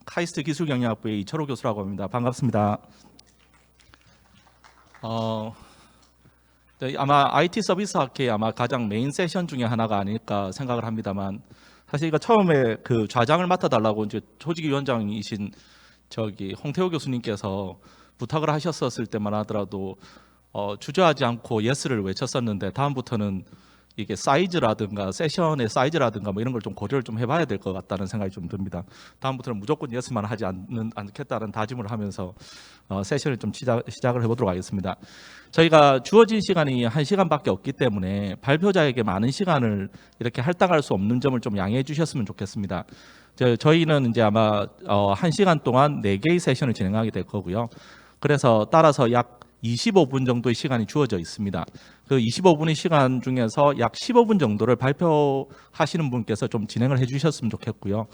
카이스트 기술경영학부의 이철호 교수라고 합니다. 반갑습니다. 아마 IT 서비스 학회의 아마 가장 메인 세션 중에 하나가 아닐까 생각을 합니다만, 사실 이거 처음에 그 좌장을 맡아달라고 이제 조직위원장이신 홍태호 교수님께서 부탁을 하셨었을 때만 하더라도 주저하지 않고 예스를 외쳤었는데, 다음부터는 이게 사이즈라든가 세션의 사이즈라든가 뭐 이런 걸 좀 고려를 좀 해봐야 될 것 같다는 생각이 좀 듭니다. 다음부터는 무조건 예스만 하지 않겠다는 다짐을 하면서 세션을 좀 시작을 해보도록 하겠습니다. 저희가 주어진 시간이 1시간밖에 없기 때문에 발표자에게 많은 시간을 이렇게 할당할 수 없는 점을 좀 양해해 주셨으면 좋겠습니다. 저희는 이제 아마 1시간 동안 4개의 세션을 진행하게 될 거고요. 그래서 따라서 약 25분 정도의 시간이 주어져 있습니다. 그 25분의 시간 중에서 약 15분 정도를 발표하시는 분께서 좀 진행을 해주셨으면 좋겠고요.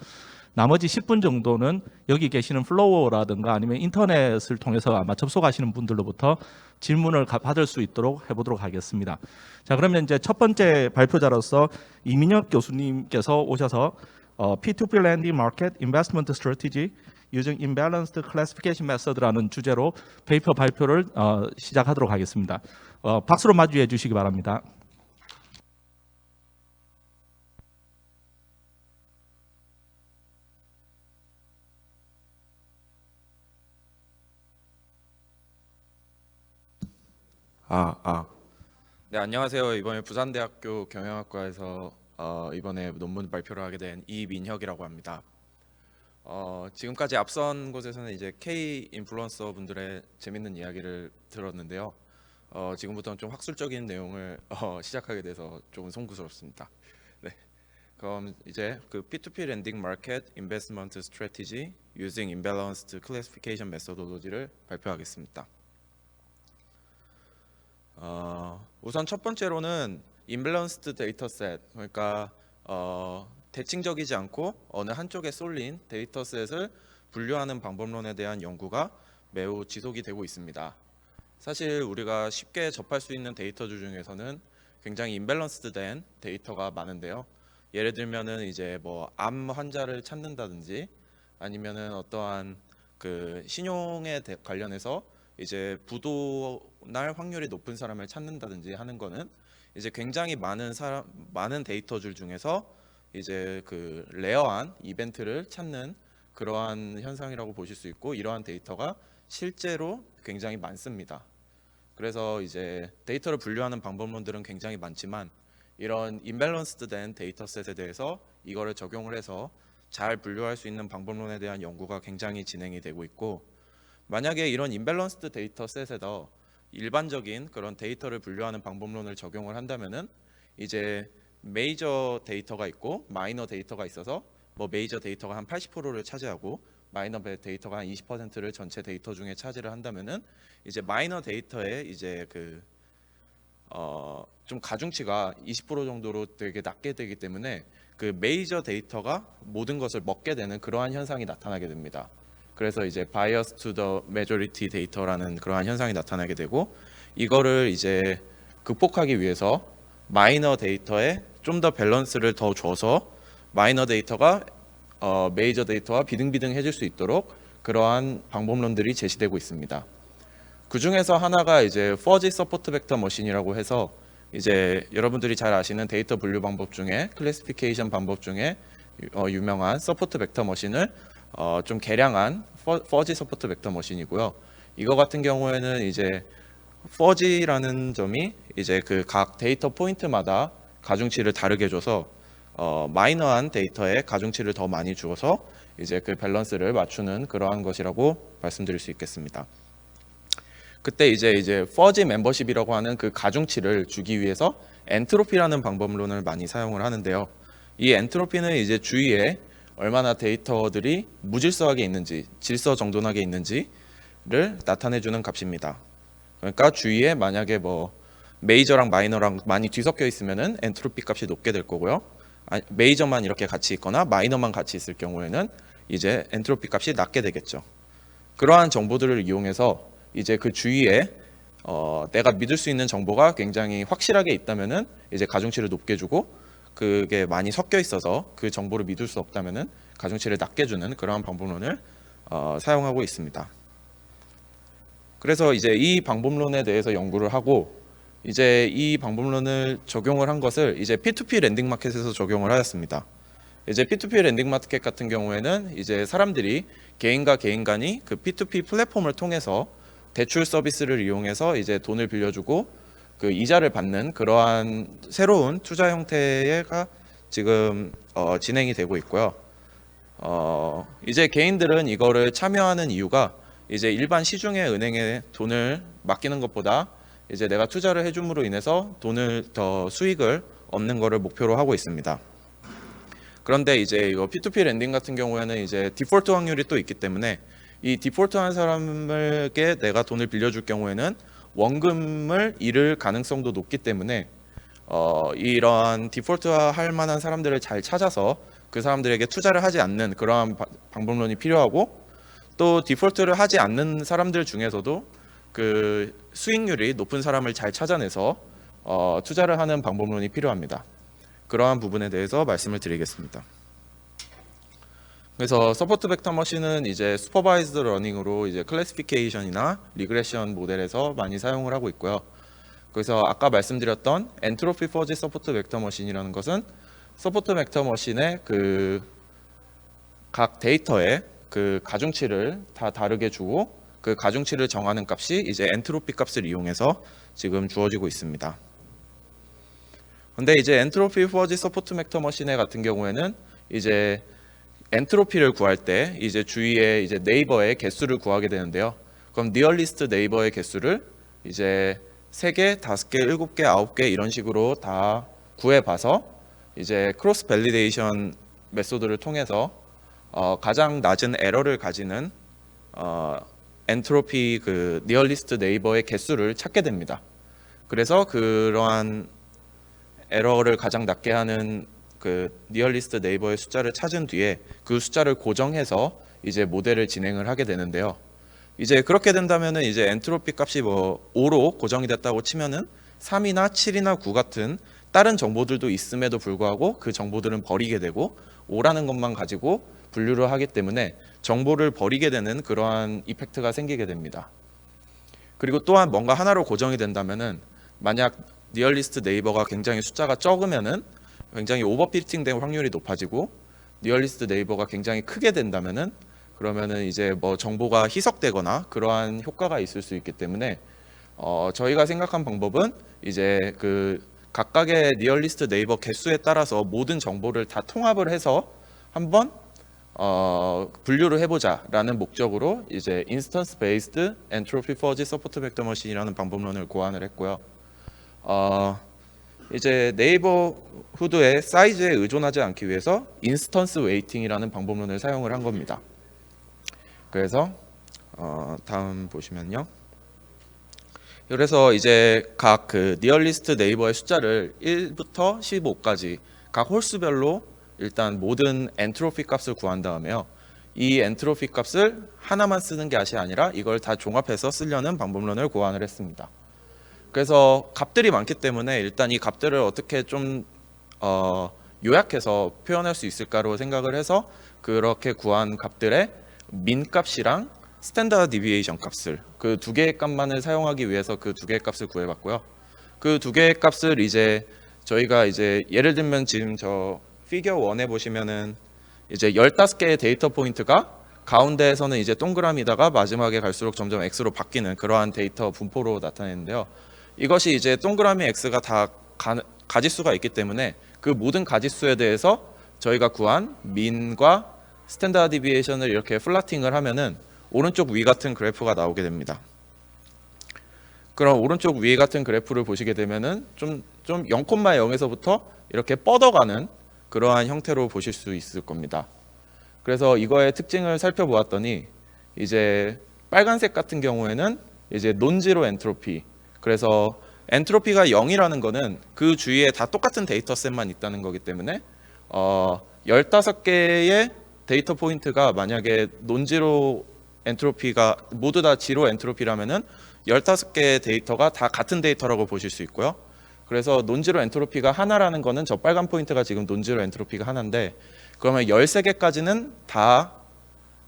나머지 10분 정도는 여기 계시는 플로어라든가 아니면 인터넷을 통해서 아마 접속하시는 분들로부터 질문을 받을 수 있도록 해보도록 하겠습니다. 자, 그러면 이제 첫 번째 발표자로서 이민혁 교수님께서 오셔서 P2P Lending Market Investment Strategy Using Imbalanced Classification Method라는 주제로 페이퍼 발표를 시작하도록 하겠습니다. 박수로 맞이해 주시기 바랍니다. 네, 안녕하세요. 이번에 부산대학교 경영학과에서 이번에 논문 발표를 하게 된 이민혁이라고 합니다. 지금까지 앞선 곳에서는 이제 K 인플루언서 분들의 재밌는 이야기를 들었는데요. 지금부터는 좀 학술적인 내용을 시작하게 돼서 조금 송구스럽습니다. 네, 그럼 이제 그 P2P Lending Market Investment Strategy Using Imbalanced Classification Methodology를 발표하겠습니다. 우선 첫 번째로는 임밸런스드 데이터셋, 그러니까 대칭적이지 않고 어느 한쪽에 쏠린 데이터셋을 분류하는 방법론에 대한 연구가 매우 지속이 되고 있습니다. 사실 우리가 쉽게 접할 수 있는 데이터들 중에서는 굉장히 임밸런스드된 데이터가 많은데요. 예를 들면은 이제 뭐 암 환자를 찾는다든지 아니면은 어떠한 그 신용에 관련해서 이제 부도날 확률이 높은 사람을 찾는다든지 하는 거는 이제 굉장히 많은 데이터들 중에서 이제 그 레어한 이벤트를 찾는 그러한 현상이라고 보실 수 있고, 이러한 데이터가 실제로 굉장히 많습니다. 그래서 이제 데이터를 분류하는 방법론들은 굉장히 많지만 이런 임밸런스드된 데이터셋에 대해서 이거를 적용을 해서 잘 분류할 수 있는 방법론에 대한 연구가 굉장히 진행이 되고 있고, 만약에 이런 임밸런스드 데이터셋에다 일반적인 그런 데이터를 분류하는 방법론을 적용을 한다면은 이제 메이저 데이터가 있고 마이너 데이터가 있어서 뭐 메이저 데이터가 한 80%를 차지하고 마이너 데이터가 한 20%를 전체 데이터 중에 차지를 한다면은 이제 마이너 데이터에 이제 그 좀 가중치가 20% 정도로 되게 낮게 되기 때문에 그 메이저 데이터가 모든 것을 먹게 되는 그러한 현상이 나타나게 됩니다. 그래서 이제 bias to the majority 데이터라는 그러한 현상이 나타나게 되고, 이거를 이제 극복하기 위해서 마이너 데이터에 좀 더 밸런스를 더 줘서 마이너 데이터가 메이저 데이터와 비등비등해질 수 있도록 그러한 방법론들이 제시되고 있습니다. 그 중에서 하나가 이제 퍼지 서포트 벡터 머신이라고 해서 이제 여러분들이 잘 아시는 데이터 분류 방법 중에 클래시피케이션 방법 중에 유명한 서포트 벡터 머신을 좀 개량한 퍼지 서포트 벡터 머신이고요. 이거 같은 경우에는 이제 퍼지라는 점이 이제 그 각 데이터 포인트마다 가중치를 다르게 줘서 마이너한 데이터에 가중치를 더 많이 주어서 이제 그 밸런스를 맞추는 그러한 것이라고 말씀드릴 수 있겠습니다. 그때 이제 퍼지 멤버십이라고 하는 그 가중치를 주기 위해서 엔트로피라는 방법론을 많이 사용을 하는데요. 이 엔트로피는 이제 주위에 얼마나 데이터들이 무질서하게 있는지, 질서 정돈하게 있는지를 나타내주는 값입니다. 그러니까 주위에 만약에 뭐 메이저랑 마이너랑 많이 뒤섞여 있으면은 엔트로피 값이 높게 될 거고요. 메이저만 이렇게 같이 있거나 마이너만 같이 있을 경우에는 이제 엔트로피 값이 낮게 되겠죠. 그러한 정보들을 이용해서 이제 그 주위에 내가 믿을 수 있는 정보가 굉장히 확실하게 있다면은 이제 가중치를 높게 주고, 그게 많이 섞여 있어서 그 정보를 믿을 수 없다면은 가중치를 낮게 주는 그러한 방법론을 사용하고 있습니다. 그래서 이제 이 방법론에 대해서 연구를 하고 이제 이 방법론을 적용을 한 것을 이제 P2P 랜딩 마켓에서 적용을 하였습니다. 이제 P2P 랜딩 마켓 같은 경우에는 이제 사람들이 개인과 개인 간이 그 P2P 플랫폼을 통해서 대출 서비스를 이용해서 이제 돈을 빌려주고 그 이자를 받는 그러한 새로운 투자 형태가 지금 진행이 되고 있고요. 이제 개인들은 이거를 참여하는 이유가 이제 일반 시중의 은행에 돈을 맡기는 것보다 이제 내가 투자를 해줌으로 인해서 돈을 더 수익을 얻는 거를 목표로 하고 있습니다. 그런데 이제 이거 P2P 랜딩 같은 경우에는 이제 디폴트 확률이 또 있기 때문에 이 디폴트한 사람에게 내가 돈을 빌려줄 경우에는 원금을 잃을 가능성도 높기 때문에 이러한 디폴트화 할 만한 사람들을 잘 찾아서 그 사람들에게 투자를 하지 않는 그러한 방법론이 필요하고 또 디폴트를 하지 않는 사람들 중에서도 그 수익률이 높은 사람을 잘 찾아내서 투자를 하는 방법론이 필요합니다. 그러한 부분에 대해서 말씀을 드리겠습니다. 그래서 서포트 벡터 머신은 이제 슈퍼바이즈드 러닝으로 이제 클래시피케이션이나 리그레션 모델에서 많이 사용을 하고 있고요. 그래서 아까 말씀드렸던 엔트로피 퍼지 서포트 벡터 머신이라는 것은 서포트 벡터 머신의 그 각 데이터에 그 가중치를 다 다르게 주고 그 가중치를 정하는 값이 이제 엔트로피 값을 이용해서 지금 주어지고 있습니다. 근데 이제 엔트로피 퍼지 서포트 벡터 머신의 같은 경우에는 이제 엔트로피를 구할 때 이제 주위에 이제 네이버의 개수를 구하게 되는데요. 그럼 니얼리스트 네이버의 개수를 이제 3개, 5개, 7개, 9개 이런 식으로 다 구해봐서 이제 크로스 밸리데이션 메소드를 통해서 가장 낮은 에러를 가지는 엔트로피 그 니얼리스트 네이버의 개수를 찾게 됩니다. 그래서 그러한 에러를 가장 낮게 하는 그 니얼리스트 네이버의 숫자를 찾은 뒤에 그 숫자를 고정해서 이제 모델을 진행을 하게 되는데요. 이제 그렇게 된다면은 이제 엔트로피 값이 뭐 5로 고정이 됐다고 치면은 3이나 7이나 9 같은 다른 정보들도 있음에도 불구하고 그 정보들은 버리게 되고 5라는 것만 가지고 분류를 하기 때문에 정보를 버리게 되는 그러한 이펙트가 생기게 됩니다. 그리고 또한 뭔가 하나로 고정이 된다면은 만약 니얼리스트 네이버가 굉장히 숫자가 적으면은 굉장히 오버피팅 된 확률이 높아지고 니얼리스트 네이버가 굉장히 크게 된다면은 그러면은 이제 뭐 정보가 희석되거나 그러한 효과가 있을 수 있기 때문에 저희가 생각한 방법은 이제 그 각각의 니얼리스트 네이버 개수에 따라서 모든 정보를 다 통합을 해서 한번 분류를 해보자라는 목적으로 이제 인스턴스 베이스드 엔트로피 퍼지 서포트 벡터 머신이라는 방법론을 고안을 했고요. 이제 네이버후드의 사이즈에 의존하지 않기 위해서 인스턴스 웨이팅이라는 방법론을 사용을 한 겁니다. 그래서 다음 보시면요. 그래서 이제 각 그 니얼리스트 네이버의 숫자를 1부터 15까지 각 홀수별로 일단 모든 엔트로피 값을 구한 다음에요. 이 엔트로피 값을 하나만 쓰는 것이 아니라 이걸 다 종합해서 쓰려는 방법론을 고안을 했습니다. 그래서 값들이 많기 때문에 일단 이 값들을 어떻게 좀 요약해서 표현할 수 있을까로 생각을 해서 그렇게 구한 값들의 민 값이랑 스탠다드 디비에이션 값을 그 두 개의 값만을 사용하기 위해서 그 두 개의 값을 구해봤고요. 그 두 개의 값을 이제 저희가 이제 예를 들면 지금 저 피겨 1에 보시면은 이제 15개의 데이터 포인트가 가운데에서는 이제 동그라미다가 마지막에 갈수록 점점 x로 바뀌는 그러한 데이터 분포로 나타내는데요. 이것이 이제 동그라미 x가 다 가지수가 있기 때문에 그 모든 가지수에 대해서 저희가 구한 민과 스탠다드 디비에이션을 이렇게 플라팅을 하면은 오른쪽 위 같은 그래프가 나오게 됩니다. 그럼 오른쪽 위 같은 그래프를 보시게 되면은 좀 0,0에서부터 이렇게 뻗어가는 그러한 형태로 보실 수 있을 겁니다. 그래서 이거의 특징을 살펴보았더니 이제 빨간색 같은 경우에는 이제 논지로 엔트로피. 그래서 엔트로피가 0이라는 거는 그 주위에 다 똑같은 데이터셋만 있다는 거기 때문에 15개의 데이터 포인트가 만약에 논지로 엔트로피가 모두 다 지로 엔트로피라면은 15개의 데이터가 다 같은 데이터라고 보실 수 있고요. 그래서 논지로 엔트로피가 하나라는 거는 저 빨간 포인트가 지금 논지로 엔트로피가 하나인데, 그러면 13개까지는 다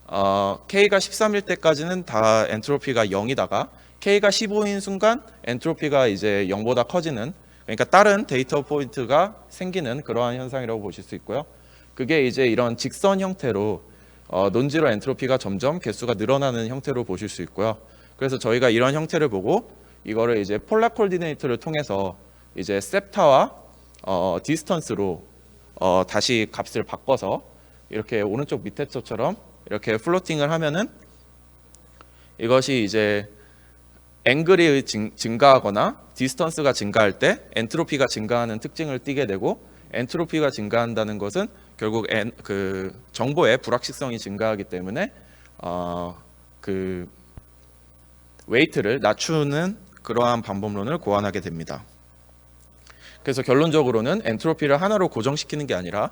K가 13일 때까지는 다 엔트로피가 0이다가 K가 15인 순간 엔트로피가 이제 0보다 커지는, 그러니까 다른 데이터 포인트가 생기는 그러한 현상이라고 보실 수 있고요. 그게 이제 이런 직선 형태로 논지로 엔트로피가 점점 개수가 늘어나는 형태로 보실 수 있고요. 그래서 저희가 이런 형태를 보고 이거를 이제 폴라 코디네이터를 통해서 이제 셉타와 디스턴스로 다시 값을 바꿔서 이렇게 오른쪽 밑에 쪽처럼 이렇게 플로팅을 하면은 이것이 이제 앵글이 증가하거나 디스턴스가 증가할 때 엔트로피가 증가하는 특징을 띠게 되고, 엔트로피가 증가한다는 것은 결국 그 정보의 불확실성이 증가하기 때문에 그 웨이트를 낮추는 그러한 방법론을 고안하게 됩니다. 그래서 결론적으로는 엔트로피를 하나로 고정시키는 게 아니라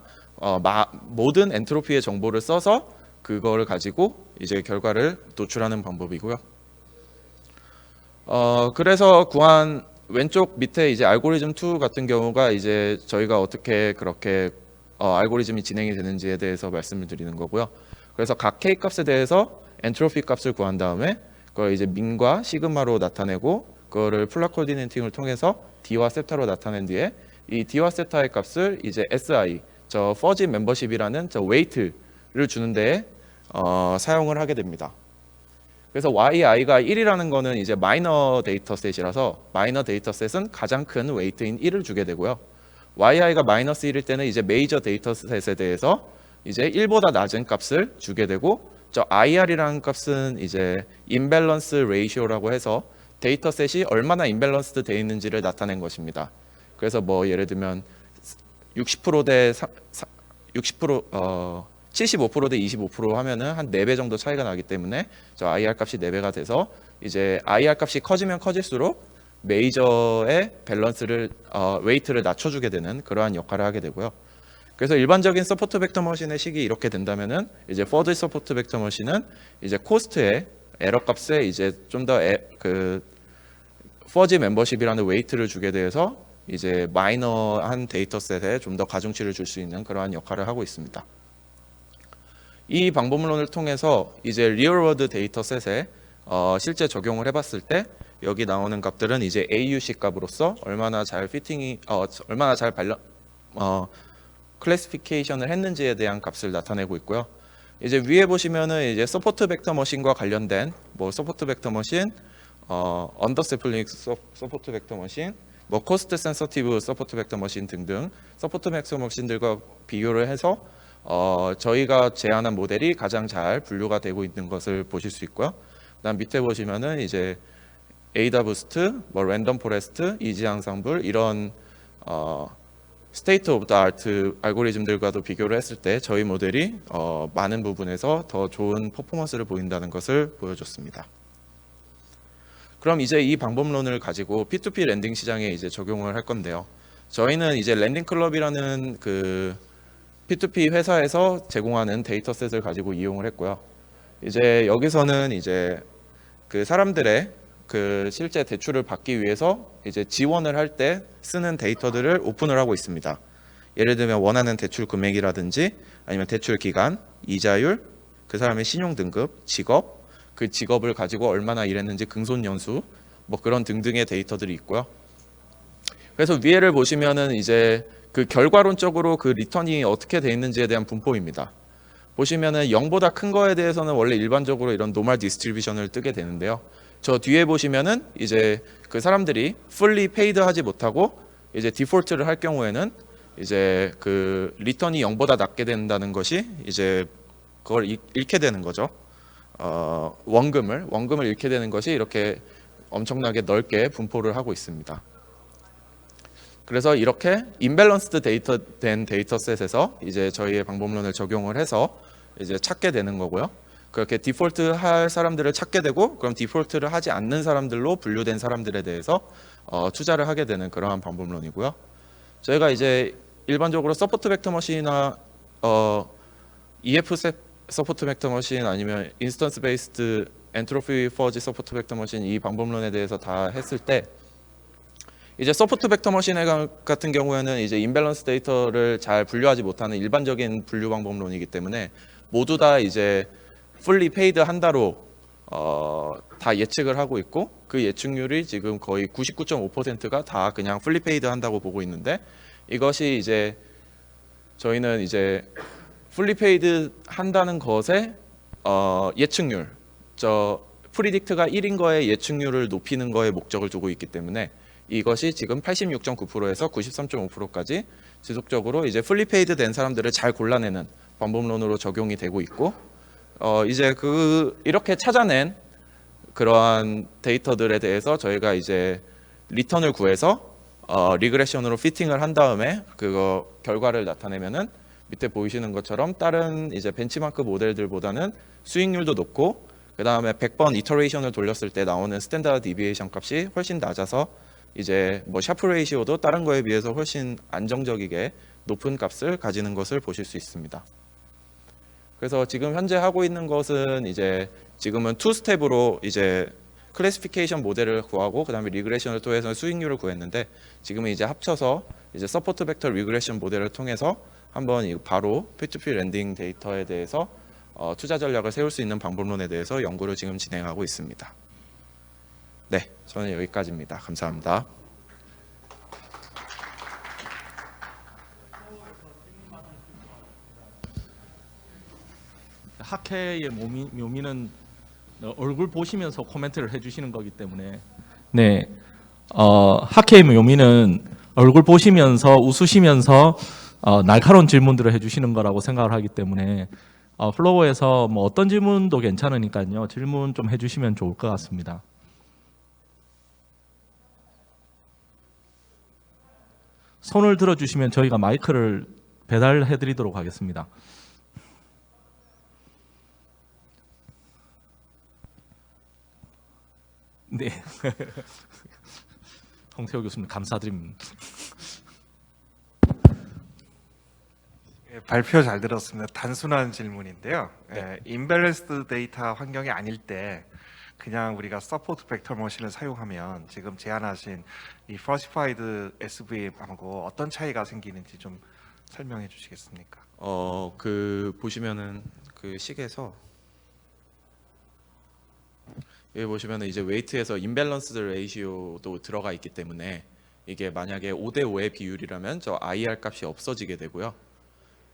모든 엔트로피의 정보를 써서 그거를 가지고 이제 결과를 도출하는 방법이고요. 그래서 구한 왼쪽 밑에 이제 알고리즘 2 같은 경우가 이제 저희가 어떻게 그렇게 알고리즘이 진행이 되는지에 대해서 말씀을 드리는 거고요. 그래서 각 K 값에 대해서 엔트로피 값을 구한 다음에 그걸 이제 민과 시그마로 나타내고, 그거를 폴라 코디네이팅을 통해서 D와 세타로 나타낸 뒤에 이 D와 세타의 값을 이제 SI, 저 퍼지 멤버십이라는 저 웨이트를 주는 데에 사용을 하게 됩니다. 그래서 YI가 1이라는 거는 이제 마이너 데이터셋이라서 마이너 데이터셋은 가장 큰 웨이트인 1을 주게 되고요. YI가 마이너스 1일 때는 이제 메이저 데이터셋에 대해서 이제 1보다 낮은 값을 주게 되고, 저 IR이라는 값은 이제 임밸런스 레이시오라고 해서 데이터셋이 얼마나 임밸런스드 되어 있는지를 나타낸 것입니다. 그래서 뭐 예를 들면 60%대 75%대 25% 하면은 한 4배 정도 차이가 나기 때문에 저 IR 값이 4배가 돼서 이제 IR 값이 커지면 커질수록 메이저의 밸런스를 웨이트를 낮춰주게 되는 그러한 역할을 하게 되고요. 그래서 일반적인 서포트 벡터 머신의 식이 이렇게 된다면은 이제 포드 서포트 벡터 머신은 이제 코스트의 에러 값에 이제 좀 더 그 퍼지 멤버십이라는 웨이트를 주게 돼서 이제 마이너한 데이터셋에 좀 더 가중치를 줄 수 있는 그러한 역할을 하고 있습니다. 이 방법론을 통해서 이제 리얼워드 데이터셋에 실제 적용을 해봤을 때 여기 나오는 값들은 이제 AUC 값으로서 얼마나 잘 피팅이 얼마나 잘 클래시피케이션을 했는지에 대한 값을 나타내고 있고요. 이제 위에 보시면은 이제 서포트 벡터 머신과 관련된 뭐 서포트 벡터 머신, 언더샘플링 서포트 벡터 머신, 뭐 코스트 센서티브 서포트 벡터 머신 등등 서포트 벡터 머신들과 비교를 해서 저희가 제안한 모델이 가장 잘 분류가 되고 있는 것을 보실 수 있고요. 그다음 밑에 보시면은 이제 에이다 부스트, 뭐 랜덤 포레스트, 이지 앙상블 이런 스테이트 오브 더 아트 알고리즘들과도 비교를 했을 때 저희 모델이 많은 부분에서 더 좋은 퍼포먼스를 보인다는 것을 보여줬습니다. 그럼 이제 이 방법론을 가지고 P2P 랜딩 시장에 이제 적용을 할 건데요. 저희는 이제 랜딩 클럽이라는 그 P2P 회사에서 제공하는 데이터셋을 가지고 이용을 했고요. 이제 여기서는 이제 그 사람들의 그 실제 대출을 받기 위해서 이제 지원을 할 때 쓰는 데이터들을 오픈을 하고 있습니다. 예를 들면 원하는 대출 금액이라든지 아니면 대출 기간, 이자율, 그 사람의 신용 등급, 직업, 그 직업을 가지고 얼마나 일했는지 긍손 연수, 뭐 그런 등등의 데이터들이 있고요. 그래서 위에를 보시면은 이제 그 결과론적으로 그 리턴이 어떻게 돼 있는지에 대한 분포입니다. 보시면은 0보다 큰 거에 대해서는 원래 일반적으로 이런 노멀 디스트리뷰션을 뜨게 되는데요. 저 뒤에 보시면은 이제 그 사람들이 fully paid 하지 못하고 이제 디폴트를 할 경우에는 이제 그 리턴이 0보다 낮게 된다는 것이 이제 그걸 잃게 되는 거죠. 원금을 잃게 되는 것이 이렇게 엄청나게 넓게 분포를 하고 있습니다. 그래서 이렇게 임밸런스드 된 데이터셋에서 이제 저희의 방법론을 적용을 해서 이제 찾게 되는 거고요. 그렇게 디폴트 할 사람들을 찾게 되고, 그럼 디폴트를 하지 않는 사람들로 분류된 사람들에 대해서 투자를 하게 되는 그러한 방법론이고요. 저희가 이제 일반적으로 서포트 벡터 머신이나 EF 서포트 벡터 머신 아니면 인스턴스 베이스드 엔트로피 퍼지 서포트 벡터 머신 이 방법론에 대해서 다 했을 때 이제 서포트 벡터 머신 같은 경우에는 이제 임밸런스 데이터를 잘 분류하지 못하는 일반적인 분류 방법론이기 때문에 모두 다 이제 풀리 페이드 한다로 다 예측을 하고 있고, 그 예측률이 지금 거의 99.5%가 다 그냥 풀리 페이드 한다고 보고 있는데, 이것이 이제 저희는 이제 풀리 페이드 한다는 것에 예측률, 프리딕트가 1인 거에 예측률을 높이는 거에 목적을 두고 있기 때문에 이것이 지금 86.9%에서 93.5%까지 지속적으로 이제 풀리 페이드 된 사람들을 잘 골라내는 방법론으로 적용이 되고 있고, 이제 이렇게 찾아낸 그러한 데이터들에 대해서 저희가 이제 리턴을 구해서 리그레션으로 피팅을 한 다음에 그거 결과를 나타내면은 밑에 보이시는 것처럼 다른 이제 벤치마크 모델들보다는 수익률도 높고, 그 다음에 100번 이터레이션을 돌렸을 때 나오는 스탠다드 디비에이션 값이 훨씬 낮아서 이제 뭐 샤프 레이시오도 다른 거에 비해서 훨씬 안정적이게 높은 값을 가지는 것을 보실 수 있습니다. 그래서 지금 현재 하고 있는 것은 이제 지금은 투 스텝으로 이제 클래시피케이션 모델을 구하고 그다음에 리그레션을 통해서 수익률을 구했는데, 지금은 이제 합쳐서 이제 서포트 벡터 리그레션 모델을 통해서 한번 바로 P2P 랜딩 데이터에 대해서 투자 전략을 세울 수 있는 방법론에 대해서 연구를 지금 진행하고 있습니다. 네, 저는 여기까지입니다. 감사합니다. 학회의 묘미는 얼굴 보시면서 코멘트를 해주시는 거기 때문에, 네, 학회의 묘미는 얼굴 보시면서 웃으시면서 날카로운 질문들을 해주시는 거라고 생각을 하기 때문에 플로어에서 뭐 어떤 질문도 괜찮으니까요, 질문 좀 해주시면 좋을 것 같습니다. 손을 들어주시면 저희가 마이크를 배달해드리도록 하겠습니다. 네, 홍태호 교수님 감사드립니다. 예, 발표 잘 들었습니다. 단순한 질문인데요. 네. 임밸런스드 데이터 환경이 아닐 때 그냥 우리가 서포트 벡터 머신을 사용하면 지금 제안하신 이 falsified SVM하고 어떤 차이가 생기는지 좀 설명해 주시겠습니까? 보시면은 그 식에서 여기 보시면은 이제 웨이트에서 임밸런스 레이시오도 들어가 있기 때문에 이게 만약에 5대 5의 비율이라면 저 IR 값이 없어지게 되고요.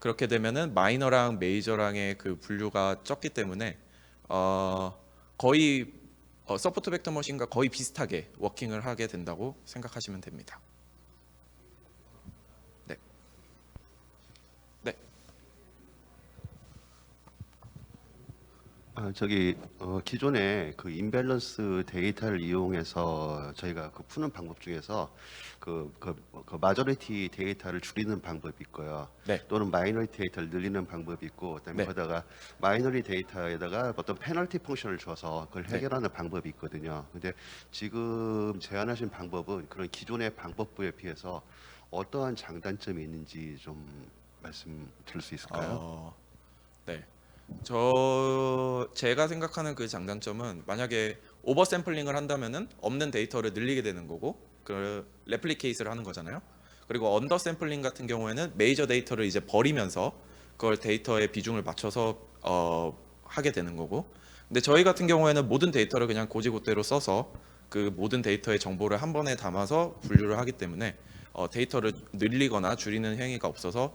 그렇게 되면은 마이너랑 메이저랑의 그 분류가 적기 때문에 거의 서포트 벡터 머신과 거의 비슷하게 워킹을 하게 된다고 생각하시면 됩니다. 네. 네. 기존에 그 임밸런스 데이터를 이용해서 저희가 그 푸는 방법 중에서 그 마저리티 데이터를 줄이는 방법이 있고요. 네. 또는 마이너리티 데이터를 늘리는 방법이 있고, 그다음에 네. 거기다가 마이너리 데이터에다가 어떤 페널티 펑션을 줘서 그걸 네. 해결하는 방법이 있거든요. 근데 지금 제안하신 방법은 그런 기존의 방법부에 비해서 어떠한 장단점이 있는지 좀 말씀 드릴 수 있을까요? 네. 제가 생각하는 그 장단점은 만약에 오버 샘플링을 한다면은 없는 데이터를 늘리게 되는 거고, 그 레플리케이트를 하는 거잖아요. 그리고 언더 샘플링 같은 경우에는 메이저 데이터를 이제 버리면서 그걸 데이터의 비중을 맞춰서 하게 되는 거고, 근데 저희 같은 경우에는 모든 데이터를 그냥 고지고대로 써서 그 모든 데이터의 정보를 한 번에 담아서 분류를 하기 때문에 데이터를 늘리거나 줄이는 행위가 없어서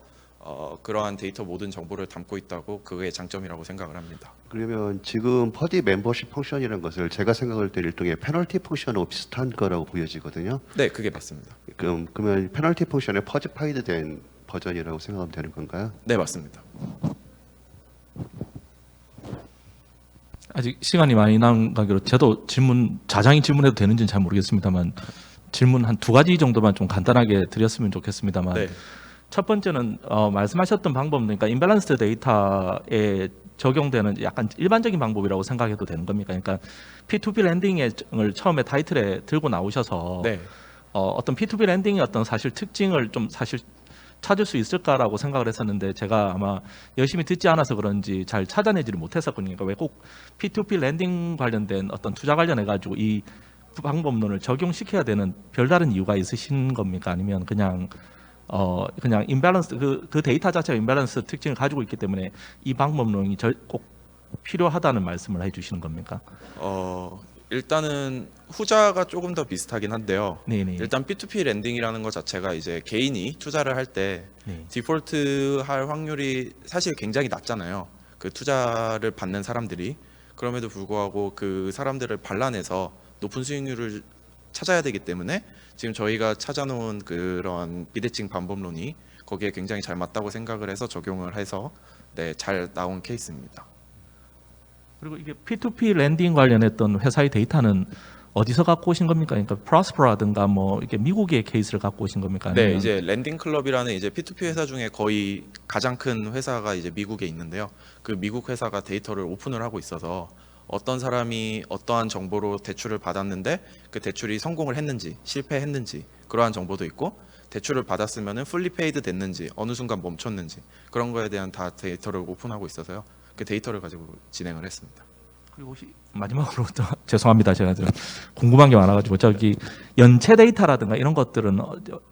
그러한 데이터 모든 정보를 담고 있다고, 그게 장점이라고 생각을 합니다. 그러면 지금 퍼디 멤버십 펑션이라는 것을 제가 생각할 때 일종의 페널티 펑션하고 비슷한 거라고 보여지거든요. 네, 그게 맞습니다. 그러면 페널티 펑션의 퍼지파이드 된 버전이라고 생각하면 되는 건가요? 네, 맞습니다. 아직 시간이 많이 남은 관계로 저도 자장이 질문해도 되는지는 잘 모르겠습니다만, 질문 한 2가지 정도만 좀 간단하게 드렸으면 좋겠습니다만, 네. 첫 번째는 말씀하셨던 방법, 그러니까 임밸런스 데이터에 적용되는 약간 일반적인 방법이라고 생각해도 되는 겁니까? 그러니까 P2P 랜딩을 처음에 타이틀에 들고 나오셔서 네. 어떤 P2P 랜딩의 어떤 사실 특징을 좀 사실 찾을 수 있을까라고 생각을 했었는데, 제가 아마 열심히 듣지 않아서 그런지 잘 찾아내지를 못했었거든요. 그러니까 왜 꼭 P2P 랜딩 관련된 어떤 투자 관련해 가지고 이 방법론을 적용시켜야 되는 별다른 이유가 있으신 겁니까? 아니면 그냥 임밸런스 그 데이터 자체가 임밸런스 특징을 가지고 있기 때문에 이 방법론이 꼭 필요하다는 말씀을 해주시는 겁니까? 일단은 후자가 조금 더 비슷하긴 한데요. 네네. 일단 P2P 랜딩이라는 것 자체가 이제 개인이 투자를 할 때 네. 디폴트 할 확률이 사실 굉장히 낮잖아요. 그 투자를 받는 사람들이. 그럼에도 불구하고 그 사람들을 발라내서 높은 수익률을 찾아야 되기 때문에 지금 저희가 찾아놓은 그런 비대칭 방법론이 거기에 굉장히 잘 맞다고 생각을 해서 적용을 해서 네, 잘 나온 케이스입니다. 그리고 이게 P2P 랜딩 관련했던 회사의 데이터는 어디서 갖고 오신 겁니까? 그러니까 프로스퍼라든가 뭐 이게 미국의 케이스를 갖고 오신 겁니까? 네, 아니면 이제 랜딩 클럽이라는 이제 P2P 회사 중에 거의 가장 큰 회사가 이제 미국에 있는데요. 그 미국 회사가 데이터를 오픈을 하고 있어서 어떤 사람이 어떠한 정보로 대출을 받았는데 그 대출이 성공을 했는지 실패했는지 그러한 정보도 있고 대출을 받았으면은 풀리 페이드 됐는지 어느 순간 멈췄는지 그런 거에 대한 다 데이터를 오픈하고 있어서요. 그 데이터를 가지고 진행을 했습니다. 그리고 혹시 마지막으로 또 죄송합니다. 제가 좀 궁금한 게 많아가지고 저기 연체 데이터라든가 이런 것들은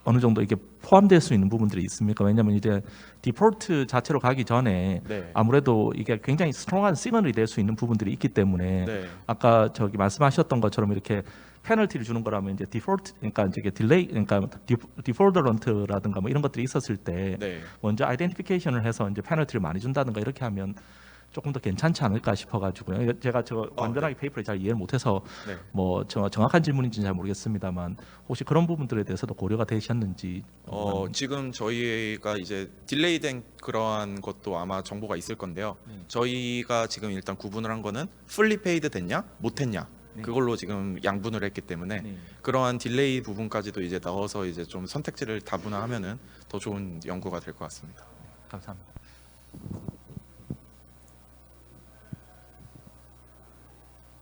어느 정도 이게 포함될 수 있는 부분들이 있습니까? 왜냐하면 이제 디폴트 자체로 가기 전에 네. 아무래도 이게 굉장히 스트롱한 시그널이 될 수 있는 부분들이 있기 때문에 네. 아까 저기 말씀하셨던 것처럼 이렇게 페널티를 주는 거라면 이제 디폴트 그러니까 이제 딜레이 그러니까 디폴더런트라든가 뭐 이런 것들이 있었을 때 네. 먼저 아이덴티피케이션을 해서 이제 페널티를 많이 준다든가 이렇게 하면 조금 더 괜찮지 않을까 싶어가지고요. 제가 저 완전하게 페이퍼를 잘 이해를 못해서 네. 뭐 정확한 질문인지는 잘 모르겠습니다만 혹시 그런 부분들에 대해서도 고려가 되셨는지. 지금 저희가 이제 딜레이된 그러한 것도 아마 정보가 있을 건데요. 저희가 지금 일단 구분을 한 거는 풀리 페이드 됐냐 못했냐 네. 그걸로 지금 양분을 했기 때문에 네. 그러한 딜레이 부분까지도 이제 넣어서 이제 좀 선택지를 다분화하면은 더 좋은 연구가 될 것 같습니다. 감사합니다.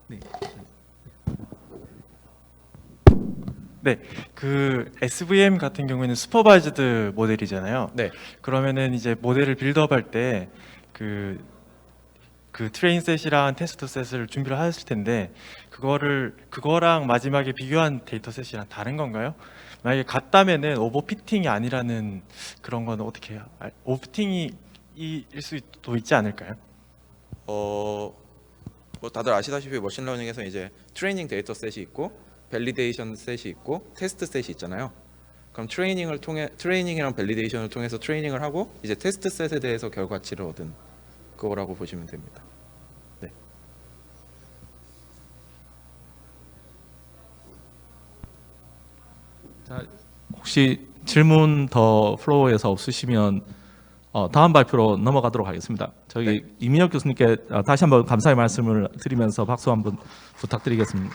네. 네, 그 SVM 같은 경우에는 슈퍼바이즈드 모델이잖아요. 네. 그러면은 이제 모델을 빌드업할 때 그 트레인 셋이랑 테스트 셋을 준비를 하셨을 텐데 그거랑 마지막에 비교한 데이터 셋이랑 다른 건가요? 만약에 같다면은 오버피팅이 아니라는 그런 건 어떻게 해요? 오버피팅이 일 수도 있지 않을까요? 뭐 다들 아시다시피 머신러닝에서 이제 트레이닝 데이터 셋이 있고 밸리데이션 셋이 있고 테스트 셋이 있잖아요. 그럼 트레이닝이랑 밸리데이션을 통해서 트레이닝을 하고 이제 테스트 셋에 대해서 결과치를 얻은 그거라고 보시면 됩니다. 네. 자, 혹시 질문 더 플로어에서 없으시면 다음 발표로 넘어가도록 하겠습니다. 저기 이민혁 교수님께 다시 한번 감사의 말씀을 드리면서 박수 한번 부탁드리겠습니다.